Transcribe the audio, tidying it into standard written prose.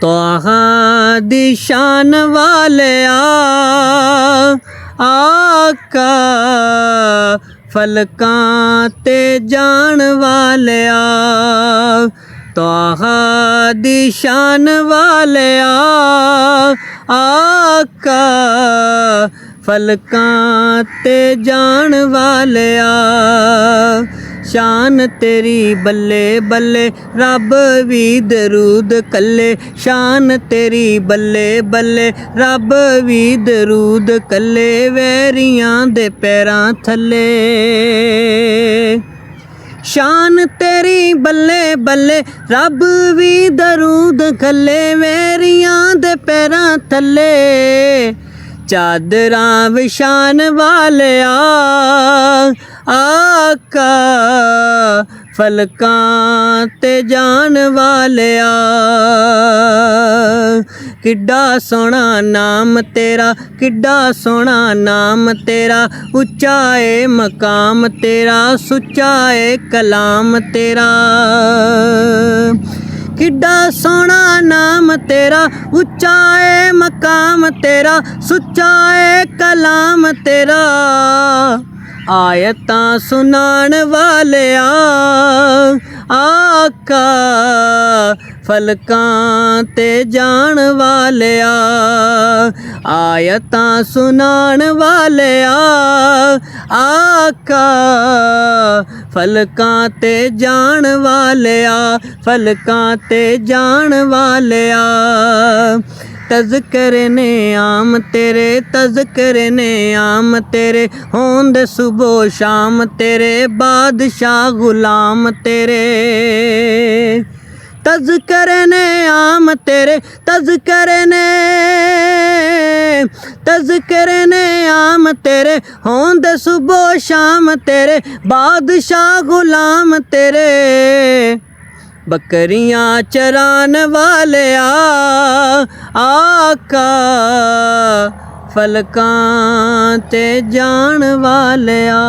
तोहा दी शान वालिया आका फलकां ते जान वालिया तोहा दी शान वालिया आका फलकां ते जान वालिया शान तेरी बल्ले बल्ले रब भी दरूद कल्ले शान तेरी बल्ले बल्ले रब भी दरूद कल्ले वैरियां दे पैरां थल्ले शान तेरी बल्ले बल्ले रब भी दरूद कल्ले वैरियां दे पैरां थल्ले चादरां विछान वालिया आका फलकां ते जान वालिया किड्डा सोहना नाम तेरा किड्डा सोहना नाम तेरा उच्चा है मकाम तेरा सुच्चा है कलाम तेरा किड्डा सोहना नाम तेरा उच्चा है मकाम तेरा सुच्चा है कलाम तेरा आयतां सुनान वालिया आका फलकां ते जान वालिया आयतां सुनान वालिया आका फलकां ते जान वालिया फलकां ते जान वालिया तज़किर ने आम तेरे तज़किर ने आम तेरे होंद सुबह शाम तेरे बादशाह गुलाम तेरे तज़किर ने आम तेरे तज़किर ने आम तेरे होंद सुबह शाम तेरे बादशाह गुलाम तेरे बकरियां चरान वालिया आका फलकां ते जान वालिया।